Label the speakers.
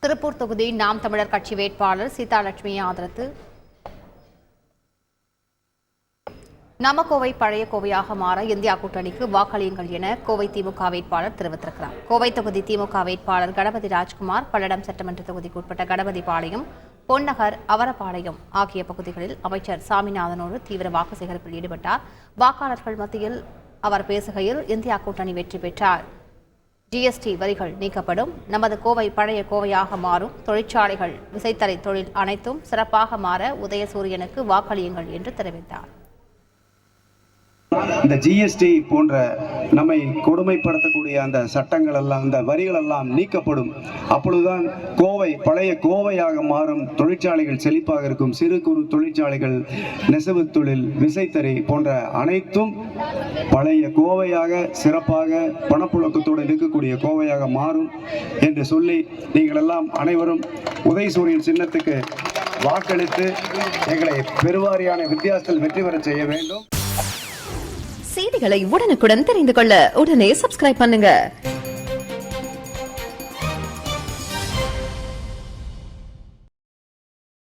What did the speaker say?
Speaker 1: திருப்பூர் தொகுதி நாம் தமிழர் கட்சி வேட்பாளர் சீதாலட்சுமியை ஆதரித்து நமக்கோவை பழைய கோவையாக மாற இந்தியா கூட்டணிக்கு வாக்களியுங்கள் என கோவை திமுக வேட்பாளர் தெரிவித்திருக்கிறார். கோவை தொகுதி திமுக வேட்பாளர் கணபதி ராஜ்குமார் பல்லடம் சட்டமன்ற தொகுதிக்கு உட்பட்ட கணபதிபாளையம், பொன்னகர், அவரப்பாளையம் ஆகிய பகுதிகளில் அமைச்சர் சாமிநாதனோடு தீவிர வாக்கு சேகரிப்பில் ஈடுபட்டார். வாக்காளர்கள் மத்தியில் அவர் பேசுகையில் இந்தியா கூட்டணி வெற்றி பெற்றார், ஜிஎஸ்டி வரிகள் நீக்கப்படும், நமது கோவை பழைய கோவையாக மாறும், தொழிற்சாலைகள், விசைத்தறி தொழில் அனைத்தும் சிறப்பாக மாற உதயசூரியனுக்கு வாக்களியுங்கள் என்று தெரிவித்தார்.
Speaker 2: இந்த ஜிஎஸ்டி போன்ற நம்மை கொடுமைப்படுத்தக்கூடிய அந்த சட்டங்கள் எல்லாம், இந்த வரிகள் எல்லாம் நீக்கப்படும். அப்பொழுதுதான் கோவை பழைய கோவையாக மாறும், தொழிற்சாலைகள் செழிப்பாக இருக்கும், சிறு குறு தொழிற்சாலைகள், நெசவு தொழில், விசைத்தறி போன்ற அனைத்தும் பழைய கோவையாக சிறப்பாக பணப்புழக்கத்தோடு இருக்கக்கூடிய கோவையாக மாறும் என்று சொல்லி நீங்கள் எல்லாம் அனைவரும் உதயசூரியன் சின்னத்துக்கு வாக்களித்து எங்களை பெருவாரியான வித்தியாசத்தில் வெற்றி பெற செய்ய வேண்டும்.
Speaker 3: செய்திகளை உடனுக்குடன் தெரிந்து கொள்ள உடனே சப்ஸ்கிரைப் பண்ணுங்க.